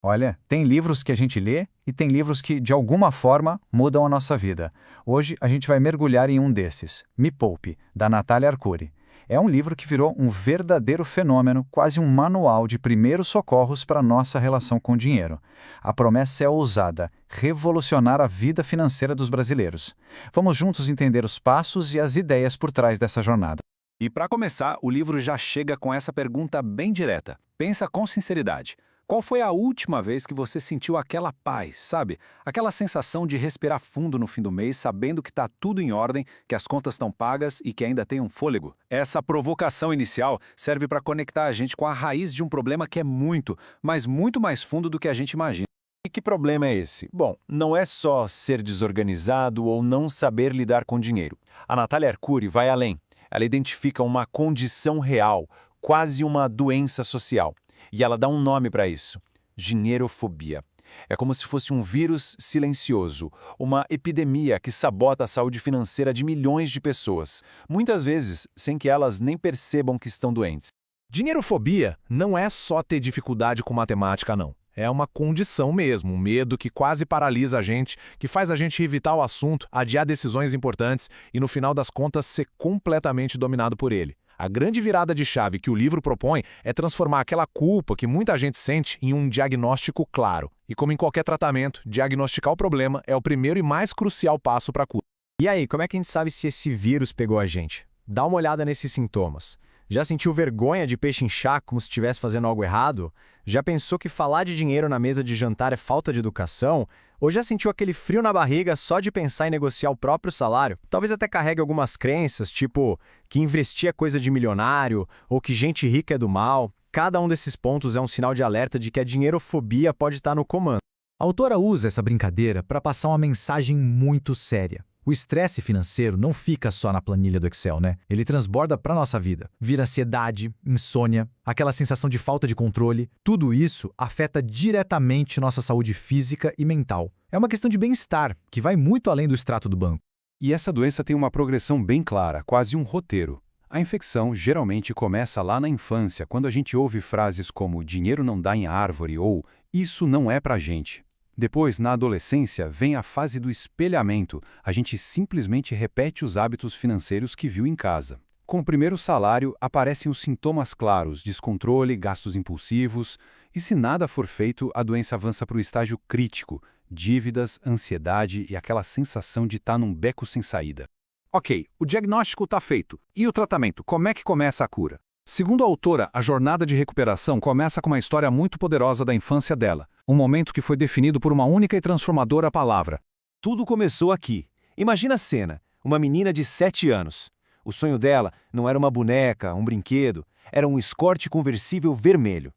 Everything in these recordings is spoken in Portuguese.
Olha, tem livros que a gente lê e tem livros que, de alguma forma, mudam a nossa vida. Hoje a gente vai mergulhar em um desses, Me Poupe, da Natália Arcuri. É um livro que virou um verdadeiro fenômeno, quase um manual de primeiros socorros para a nossa relação com o dinheiro. A promessa é ousada, revolucionar a vida financeira dos brasileiros. Vamos juntos entender os passos e as ideias por trás dessa jornada. E para começar, o livro já chega com essa pergunta bem direta. Pensa com sinceridade. Qual foi a última vez que você sentiu aquela paz, sabe? Aquela sensação de respirar fundo no fim do mês, sabendo que está tudo em ordem, que as contas estão pagas e que ainda tem um fôlego? Essa provocação inicial serve para conectar a gente com a raiz de um problema que é muito, mas muito mais fundo do que a gente imagina. E que problema é esse? Bom, não é só ser desorganizado ou não saber lidar com dinheiro. A Natália Arcuri vai além. Ela identifica uma condição real, quase uma doença social. E ela dá um nome para isso: dinheirofobia. É como se fosse um vírus silencioso, uma epidemia que sabota a saúde financeira de milhões de pessoas, muitas vezes sem que elas nem percebam que estão doentes. Dinheirofobia não é só ter dificuldade com matemática, não. É uma condição mesmo, um medo que quase paralisa a gente, que faz a gente evitar o assunto, adiar decisões importantes e, no final das contas, ser completamente dominado por ele. A grande virada de chave que o livro propõe é transformar aquela culpa que muita gente sente em um diagnóstico claro. E como em qualquer tratamento, diagnosticar o problema é o primeiro e mais crucial passo para a cura. E aí, como é que a gente sabe se esse vírus pegou a gente? Dá uma olhada nesses sintomas. Já sentiu vergonha de pechinchar como se estivesse fazendo algo errado? Já pensou que falar de dinheiro na mesa de jantar é falta de educação? Ou já sentiu aquele frio na barriga só de pensar em negociar o próprio salário? Talvez até carregue algumas crenças, tipo que investir é coisa de milionário ou que gente rica é do mal. Cada um desses pontos é um sinal de alerta de que a dinheirofobia pode estar no comando. A autora usa essa brincadeira para passar uma mensagem muito séria. O estresse financeiro não fica só na planilha do Excel, né? Ele transborda para nossa vida. Vira ansiedade, insônia, aquela sensação de falta de controle. Tudo isso afeta diretamente nossa saúde física e mental. É uma questão de bem-estar, que vai muito além do extrato do banco. E essa doença tem uma progressão bem clara, quase um roteiro. A infecção geralmente começa lá na infância, quando a gente ouve frases como dinheiro não dá em árvore ou isso não é pra gente. Depois, na adolescência, vem a fase do espelhamento. A gente simplesmente repete os hábitos financeiros que viu em casa. Com o primeiro salário, aparecem os sintomas claros: descontrole, gastos impulsivos. E se nada for feito, a doença avança para o estágio crítico: dívidas, ansiedade e aquela sensação de estar num beco sem saída. Ok, o diagnóstico está feito. E o tratamento? Como é que começa a cura? Segundo a autora, a jornada de recuperação começa com uma história muito poderosa da infância dela. Um momento que foi definido por uma única e transformadora palavra. Tudo começou aqui. Imagina a cena: uma menina de 7 anos. O sonho dela não era uma boneca, um brinquedo, era um Escort conversível vermelho.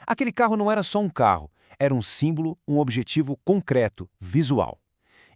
Aquele carro não era só um carro, era um símbolo, um objetivo concreto, visual.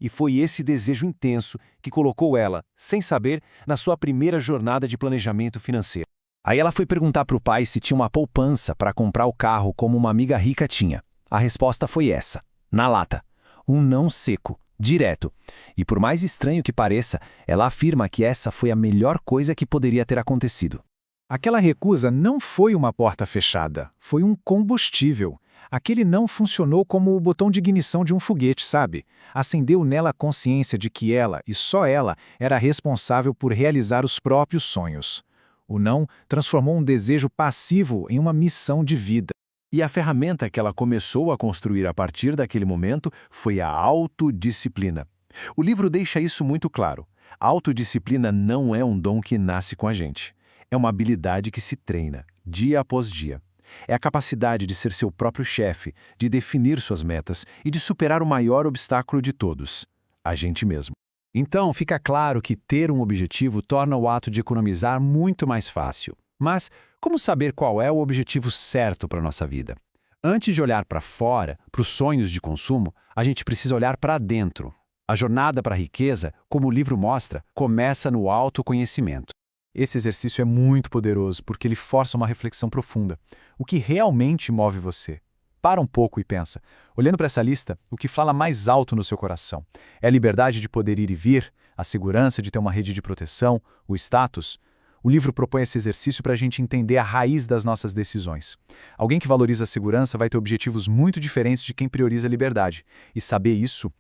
E foi esse desejo intenso que colocou ela, sem saber, na sua primeira jornada de planejamento financeiro. Aí ela foi perguntar para o pai se tinha uma poupança para comprar o carro como uma amiga rica tinha. A resposta foi essa, na lata. Um não seco, direto. E por mais estranho que pareça, ela afirma que essa foi a melhor coisa que poderia ter acontecido. Aquela recusa não foi uma porta fechada, foi um combustível. Aquele não funcionou como o botão de ignição de um foguete, sabe? Acendeu nela a consciência de que ela, e só ela, era responsável por realizar os próprios sonhos. O não transformou um desejo passivo em uma missão de vida. E a ferramenta que ela começou a construir a partir daquele momento foi a autodisciplina. O livro deixa isso muito claro. A autodisciplina não é um dom que nasce com a gente. É uma habilidade que se treina, dia após dia. É a capacidade de ser seu próprio chefe, de definir suas metas e de superar o maior obstáculo de todos: a gente mesmo. Então, fica claro que ter um objetivo torna o ato de economizar muito mais fácil. Mas como saber qual é o objetivo certo para a nossa vida? Antes de olhar para fora, para os sonhos de consumo, a gente precisa olhar para dentro. A jornada para a riqueza, como o livro mostra, começa no autoconhecimento. Esse exercício é muito poderoso porque ele força uma reflexão profunda. O que realmente move você? Para um pouco e pensa. Olhando para essa lista, o que fala mais alto no seu coração? É a liberdade de poder ir e vir? A segurança de ter uma rede de proteção? O status? O livro propõe esse exercício para a gente entender a raiz das nossas decisões. Alguém que valoriza a segurança vai ter objetivos muito diferentes de quem prioriza a liberdade. E saber isso,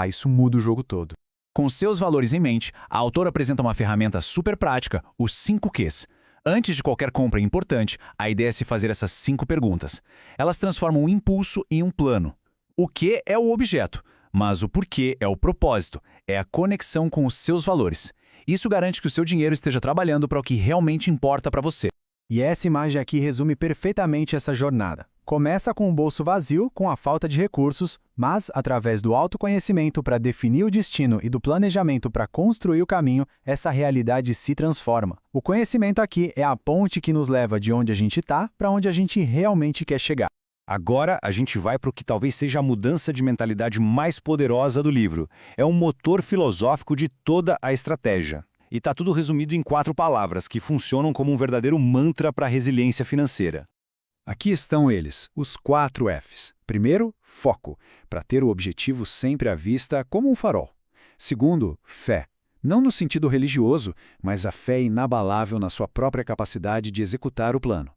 isso muda o jogo todo. Com seus valores em mente, a autora apresenta uma ferramenta super prática, os 5 Qs. Antes de qualquer compra importante, a ideia é se fazer essas 5 perguntas. Elas transformam o impulso em um plano. O que é o objeto, mas o porquê é o propósito, é a conexão com os seus valores. Isso garante que o seu dinheiro esteja trabalhando para o que realmente importa para você. E essa imagem aqui resume perfeitamente essa jornada. Começa com o bolso vazio, com a falta de recursos, mas, através do autoconhecimento para definir o destino e do planejamento para construir o caminho, essa realidade se transforma. O conhecimento aqui é a ponte que nos leva de onde a gente está para onde a gente realmente quer chegar. Agora a gente vai para o que talvez seja a mudança de mentalidade mais poderosa do livro. É um motor filosófico de toda a estratégia. E está tudo resumido em 4 palavras que funcionam como um verdadeiro mantra para a resiliência financeira. Aqui estão eles, os 4 Fs. Primeiro, foco, para ter o objetivo sempre à vista como um farol. Segundo, fé. Não no sentido religioso, mas a fé inabalável na sua própria capacidade de executar o plano.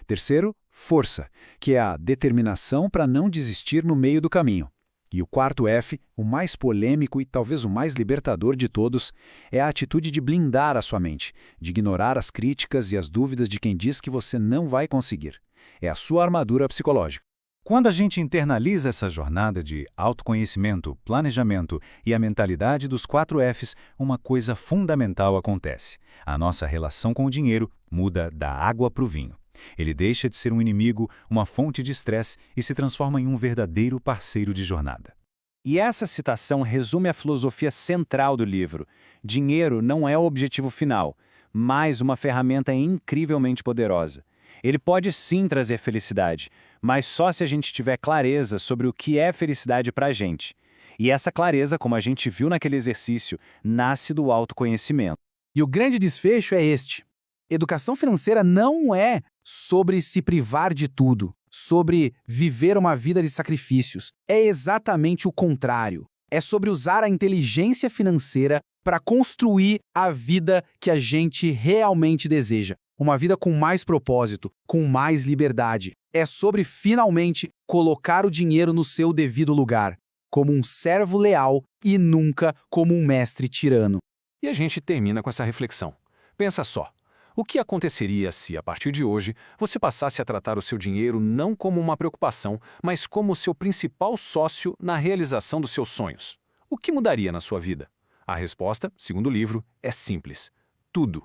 Terceiro, força, que é a determinação para não desistir no meio do caminho. E o quarto F, o mais polêmico e talvez o mais libertador de todos, é a atitude de blindar a sua mente, de ignorar as críticas e as dúvidas de quem diz que você não vai conseguir. É a sua armadura psicológica. Quando a gente internaliza essa jornada de autoconhecimento, planejamento e a mentalidade dos 4 Fs, uma coisa fundamental acontece. A nossa relação com o dinheiro muda da água para o vinho. Ele deixa de ser um inimigo, uma fonte de estresse e se transforma em um verdadeiro parceiro de jornada. E essa citação resume a filosofia central do livro. Dinheiro não é o objetivo final, mas uma ferramenta incrivelmente poderosa. Ele pode sim trazer felicidade, mas só se a gente tiver clareza sobre o que é felicidade para a gente. E essa clareza, como a gente viu naquele exercício, nasce do autoconhecimento. E o grande desfecho é este. Educação financeira não é sobre se privar de tudo, sobre viver uma vida de sacrifícios. É exatamente o contrário. É sobre usar a inteligência financeira para construir a vida que a gente realmente deseja. Uma vida com mais propósito, com mais liberdade. É sobre finalmente colocar o dinheiro no seu devido lugar, como um servo leal e nunca como um mestre tirano. E a gente termina com essa reflexão. Pensa só. O que aconteceria se, a partir de hoje, você passasse a tratar o seu dinheiro não como uma preocupação, mas como o seu principal sócio na realização dos seus sonhos? O que mudaria na sua vida? A resposta, segundo o livro, é simples. Tudo.